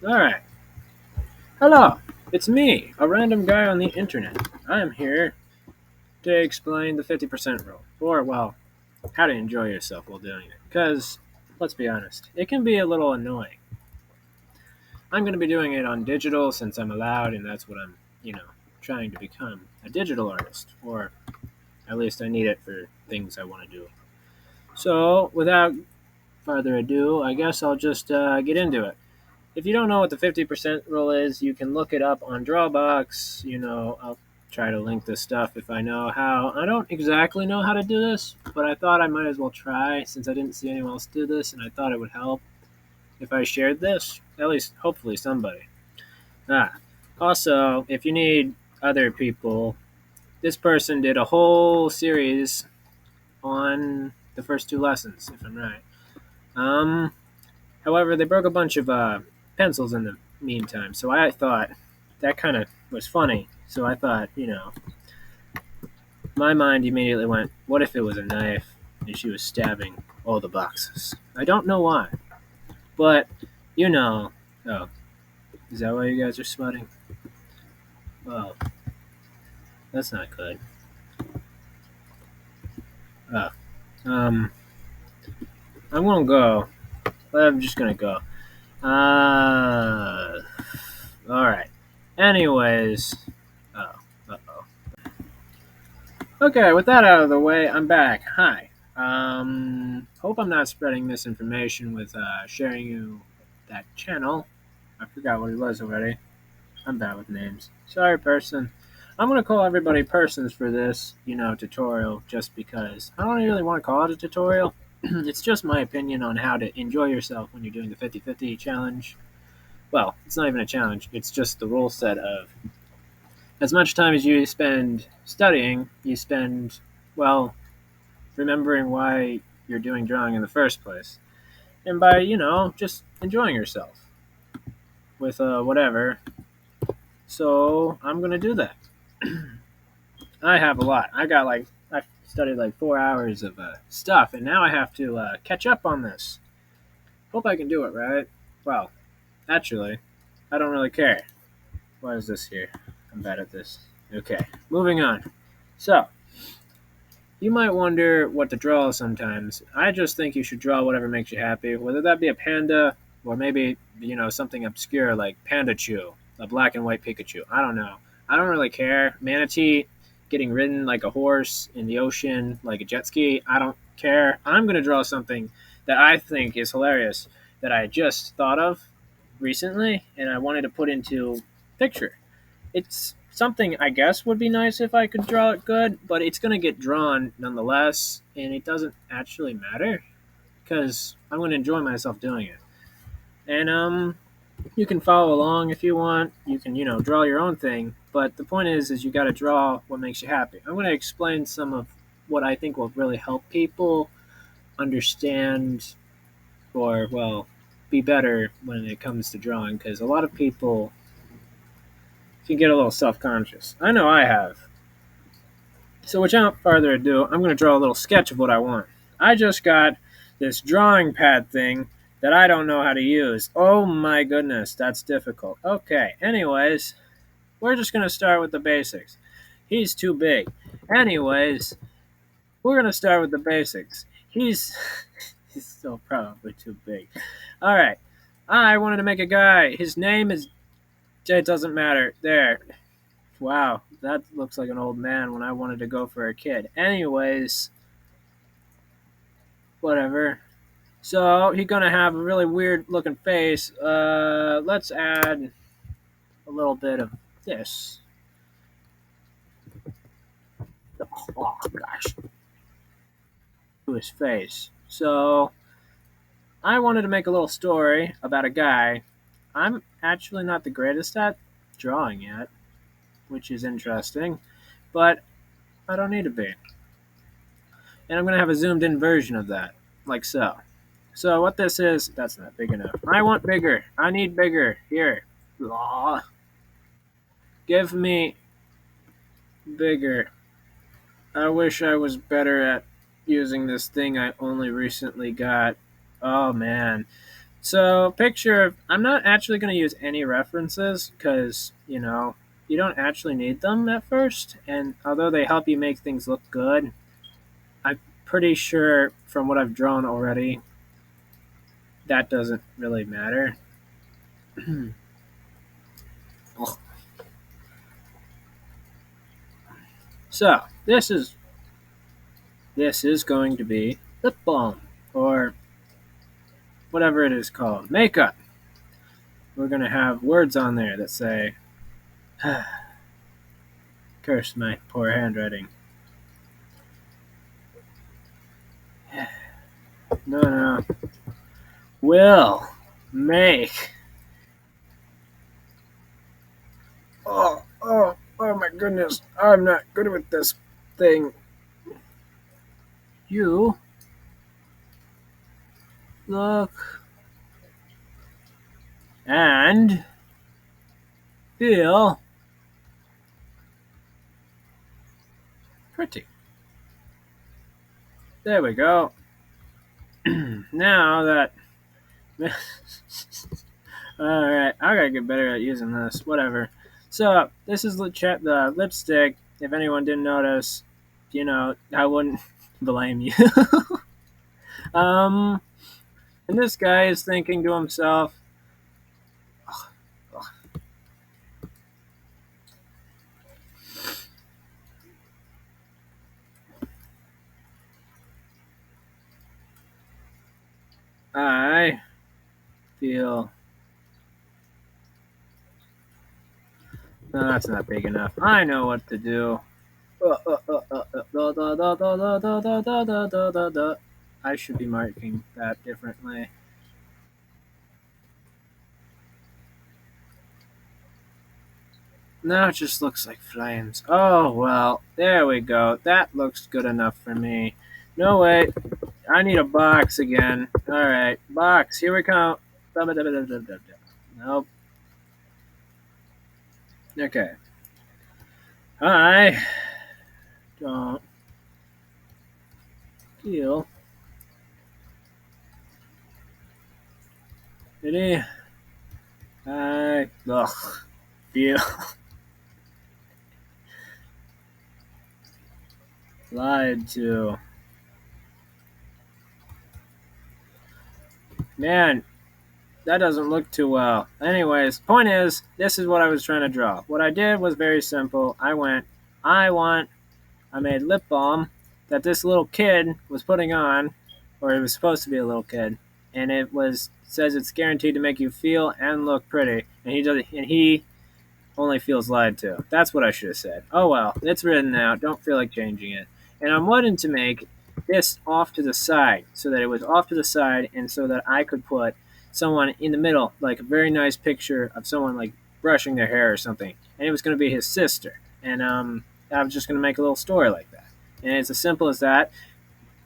Alright. Hello. It's me, a random guy on the internet. I am here to explain the 50% rule. Or, well, how to enjoy yourself while doing it. Because, let's be honest, it can be a little annoying. I'm going to be doing it on digital since I'm allowed, and that's what I'm trying to become a digital artist. Or at least I need it for things I want to do. So, without further ado, I guess I'll just get into it. If you don't know what the 50% rule is, you can look it up on Drawabox. I'll try to link this stuff if I know how. I don't exactly know how to do this, but I thought I might as well try since I didn't see anyone else do this, and I thought it would help if I shared this. At least, hopefully, somebody. Ah, also, if you need other people, this person did a whole series on the first two lessons, if I'm right. Um, However, they broke a bunch of pencils in the meantime, so I thought that kind of was funny. So I thought, my mind immediately went, what if it was a knife and she was stabbing all the boxes? I don't know why, but you know. Oh, is that why you guys are sweating? Well, that's not good. Oh, um, I'm gonna go. I'm just gonna go. All right. Anyways, oh, uh-oh. Okay, with that out of the way, I'm back. Hi. Hope I'm not spreading misinformation with sharing you that channel. I forgot what it was already. I'm bad with names. Sorry, person. I'm gonna call everybody persons for this, tutorial, just because I don't really want to call it a tutorial. It's just my opinion on how to enjoy yourself when you're doing the 50-50 challenge. Well, it's not even a challenge. It's just the rule set of as much time as you spend studying, you spend, well, remembering why you're doing drawing in the first place. And by, just enjoying yourself with whatever. So I'm going to do that. I have a lot. I studied like 4 hours of stuff, and now I have to catch up on this. Hope I can do it, right? Well, actually, I don't really care. Why is this here? I'm bad at this. Okay, moving on. So, you might wonder what to draw sometimes. I just think you should draw whatever makes you happy, whether that be a panda or maybe, something obscure like Panda Chew, a black and white Pikachu. I don't know. I don't really care. Manatee getting ridden like a horse in the ocean like a jet ski. I don't care. I'm going to draw something that I think is hilarious that I just thought of recently and I wanted to put into picture. It's something I guess would be nice if I could draw it good, but it's going to get drawn nonetheless, and it doesn't actually matter because I'm going to enjoy myself doing it. And you can follow along if you want. You can draw your own thing, but the point is you got to draw what makes you happy. I'm going to explain some of what I think will really help people understand or be better when it comes to drawing because a lot of people can get a little self-conscious. I know I have. So without further ado, I'm going to draw a little sketch of what I want. I just got this drawing pad thing that I don't know how to use. Oh my goodness, that's difficult. Okay, anyways, we're just going to start with the basics. He's too big. Anyways, we're going to start with the basics. He's he's still probably too big. All right. I wanted to make a guy. His name is it doesn't matter. There. Wow, that looks like an old man when I wanted to go for a kid. Anyways, whatever. So he's gonna have a really weird looking face. Let's add a little bit of this. Oh gosh, to his face. So I wanted to make a little story about a guy. I'm actually not the greatest at drawing yet, which is interesting, but I don't need to be. And I'm gonna have a zoomed in version of that, like so. So what this is, that's not big enough. I want bigger. I need bigger. Here. Aw. Give me bigger. I wish I was better at using this thing I only recently got. Oh man. So, picture, I'm not actually going to use any references because, you don't actually need them at first. And although they help you make things look good, I'm pretty sure from what I've drawn already, that doesn't really matter. So, this is going to be lip balm or whatever it is called, makeup. We're going to have words on there that say, curse my poor handwriting. No, no. Will make. Oh my goodness. I'm not good with this thing. You look and feel pretty. There we go. Now that. Alright, I gotta get better at using this. Whatever. So, this is the lipstick. If anyone didn't notice, I wouldn't blame you. um, and this guy is thinking to himself, I feel. No, that's not big enough. I know what to do. I should be marking that differently. Now it just looks like flames. Oh, well, there we go. That looks good enough for me. No, wait. I need a box again. Alright, box. Here we come. Nope. Okay. I don't feel any. I feel lied to. Man, that doesn't look too well. Anyways, point is, this is what I was trying to draw. What I did was very simple. I made lip balm that this little kid was putting on, or it was supposed to be a little kid, and says it's guaranteed to make you feel and look pretty, and he only feels lied to. That's what I should have said. Oh well, it's written out. Don't feel like changing it. And I'm wanting to make this off to the side so that it was off to the side and so that I could put someone in the middle, like a very nice picture of someone like brushing their hair or something. And it was going to be his sister. And I was just going to make a little story like that. And it's as simple as that.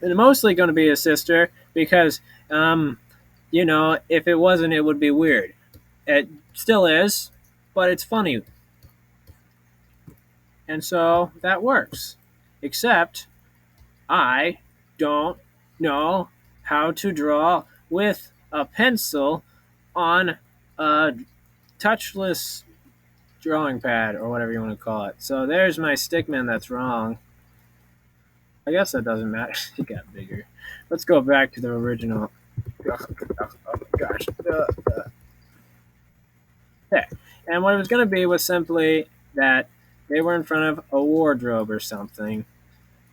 It's mostly going to be his sister because, if it wasn't, it would be weird. It still is, but it's funny, and so that works. Except I don't know how to draw with a pencil on a touchless drawing pad or whatever you want to call it. So there's my stickman that's wrong. I guess that doesn't matter. It got bigger. Let's go back to the original. Oh, gosh. Okay. And what it was going to be was simply that they were in front of a wardrobe or something,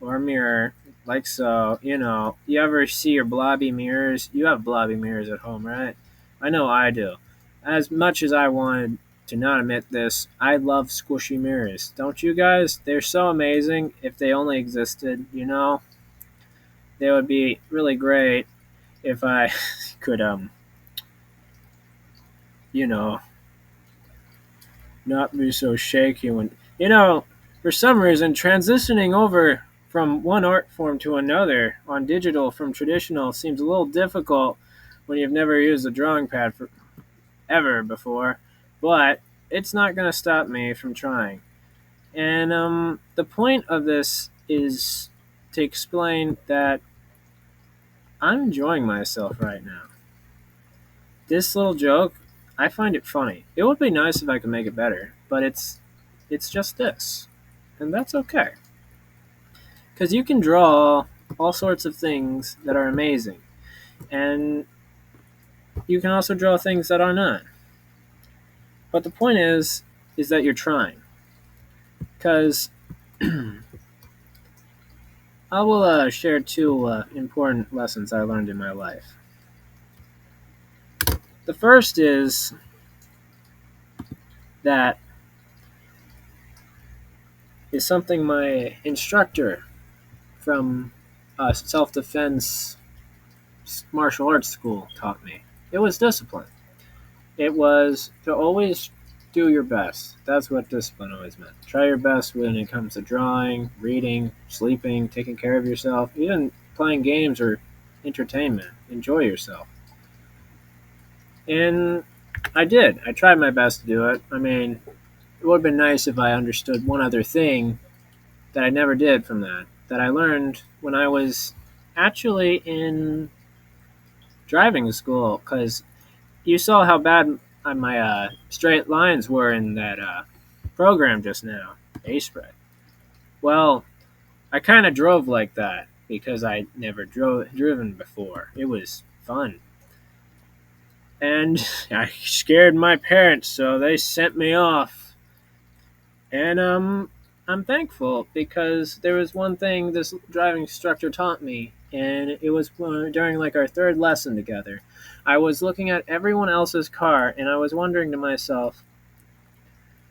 or a mirror, like so. You ever see your blobby mirrors? You have blobby mirrors at home, right? I know I do. As much as I wanted to not admit this, I love squishy mirrors. Don't you guys? They're so amazing. If they only existed, they would be really great if I could, you know, not be so shaky when, for some reason, transitioning over from one art form to another on digital from traditional seems a little difficult when you've never used a drawing pad for ever before, but it's not going to stop me from trying. And the point of this is to explain that I'm enjoying myself right now. This little joke, I find it funny. It would be nice if I could make it better, but it's just this, and that's okay. Because you can draw all sorts of things that are amazing, and you can also draw things that are not. But the point is that you're trying. Because I will share two important lessons I learned in my life. The first is that is something my instructor from self defense martial arts school taught me. It was discipline. It was to always do your best. That's what discipline always meant. Try your best when it comes to drawing, reading, sleeping, taking care of yourself, even playing games or entertainment. Enjoy yourself. And I did. I tried my best to do it. I mean, it would have been nice if I understood one other thing that I never did from that I learned when I was actually in driving school, because you saw how bad my straight lines were in that program just now, A-Spread. Well, I kind of drove like that because I never driven before. It was fun. And I scared my parents, so they sent me off. And I'm thankful because there was one thing this driving instructor taught me, and it was during like our third lesson together. I was looking at everyone else's car, and I was wondering to myself,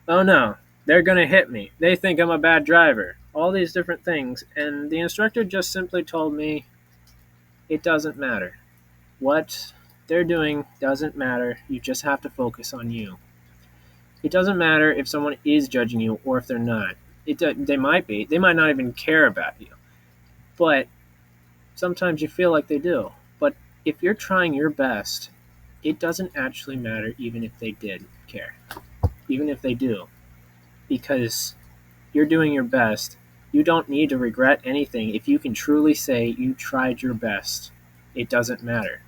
"Oh no, they're gonna hit me. They think I'm a bad driver." All these different things, and the instructor just simply told me, "It doesn't matter. What they're doing doesn't matter. You just have to focus on you." It doesn't matter if someone is judging you or if they're not. They might be. They might not even care about you. But sometimes you feel like they do. But if you're trying your best, it doesn't actually matter even if they did care. Even if they do. Because you're doing your best. You don't need to regret anything if you can truly say you tried your best. It doesn't matter.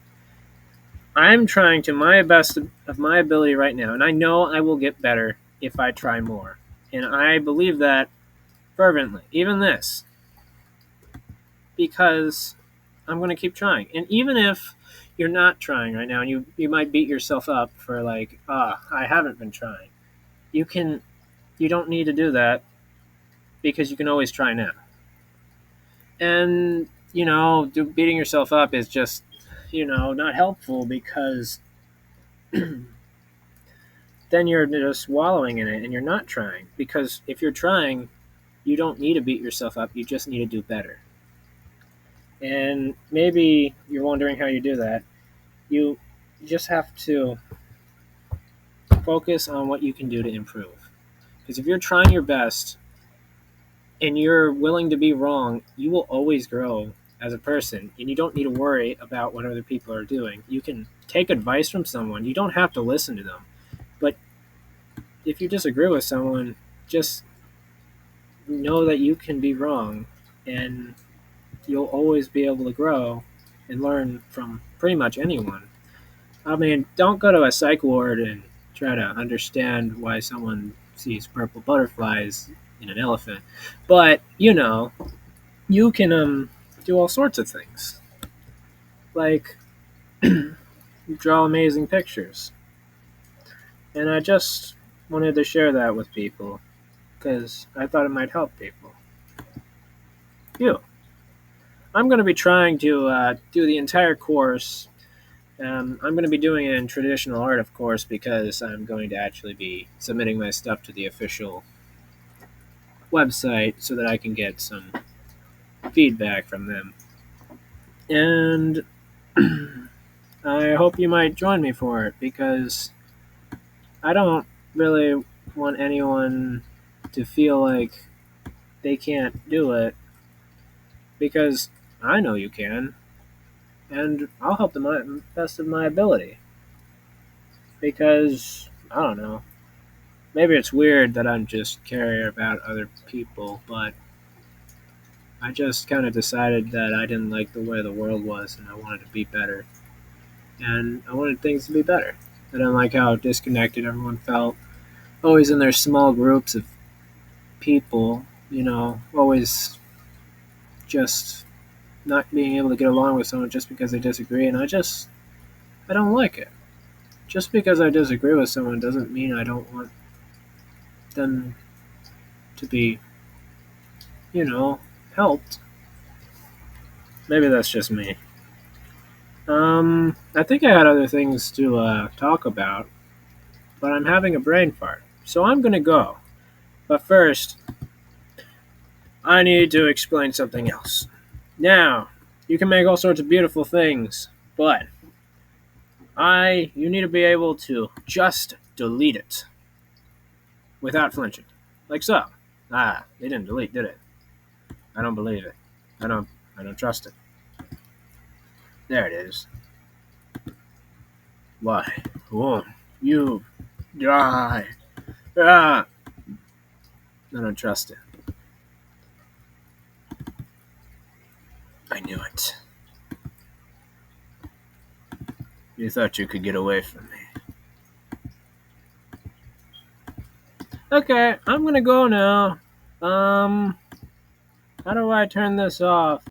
I'm trying to my best of my ability right now, and I know I will get better if I try more. And I believe that fervently, even this, because I'm going to keep trying. And even if you're not trying right now, and you might beat yourself up for like, I haven't been trying. You don't need to do that because you can always try now. And, beating yourself up is just, not helpful because then you're just wallowing in it and you're not trying. Because if you're trying, you don't need to beat yourself up. You just need to do better. And maybe you're wondering how you do that. You just have to focus on what you can do to improve. Because if you're trying your best and you're willing to be wrong, you will always grow as a person. And you don't need to worry about what other people are doing. You can take advice from someone. You don't have to listen to them. But if you disagree with someone, just know that you can be wrong and you'll always be able to grow and learn from pretty much anyone. I mean, don't go to a psych ward and try to understand why someone sees purple butterflies in an elephant. But, you can do all sorts of things. Like draw amazing pictures. And I just wanted to share that with people because I thought it might help people. You. I'm going to be trying to do the entire course. I'm going to be doing it in traditional art, of course, because I'm going to actually be submitting my stuff to the official website so that I can get some feedback from them. And I hope you might join me for it because I don't really want anyone to feel like they can't do it because I know you can, and I'll help them the best of my ability. Because, I don't know, maybe it's weird that I'm just caring about other people, but I just kind of decided that I didn't like the way the world was and I wanted to be better. and I wanted things to be better. I didn't like how disconnected everyone felt, always in their small groups of people, always just not being able to get along with someone just because they disagree, and I don't like it. Just because I disagree with someone doesn't mean I don't want them to be, helped. Maybe that's just me. I think I had other things to talk about, but I'm having a brain fart, so I'm gonna go. But first, I need to explain something else. Now, you can make all sorts of beautiful things, but you need to be able to just delete it without flinching. Like so. Ah, they didn't delete, did it? I don't believe it. I don't I don't trust it. There it is. Why won't you die? Ah, I don't trust it. I knew it. You thought you could get away from me. Okay, I'm gonna go now. How do I turn this off?